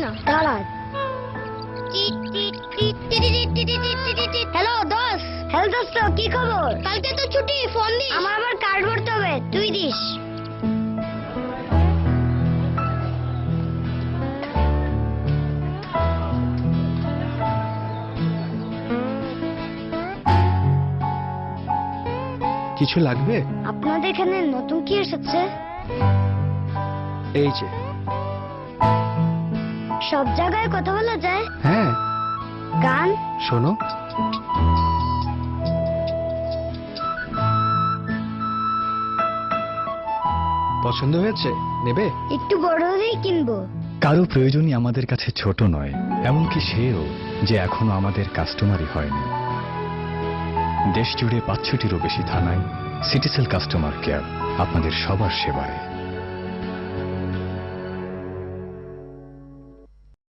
না, দাঁড়া। হ্যালো দোস্ত। হ্যালো দোস্ত, কি খবর? কালকে তো ছুটি, ফোন দিস। আমার আবার কার্ড ভরতে হবে, তুই দিস। কিছু লাগবে? আপনাদের এখানে নতুন কি এসেছে? এই যে। সব জায়গায় কথা বলা যায়? হ্যাঁ, গান? শোনো। পছন্দ হয়েছে? নেবে? একটু বড় হলেই কিনবো। কারো প্রয়োজনই আমাদের কাছে ছোট নয়, এমনকি সেও যে এখনো আমাদের কাস্টমারই হয়নি। দেশ জুড়ে ৫-৬টিরও বেশি থানায় সিটিসেল কাস্টমার কেয়ার আপনাদের সবার সেবায়।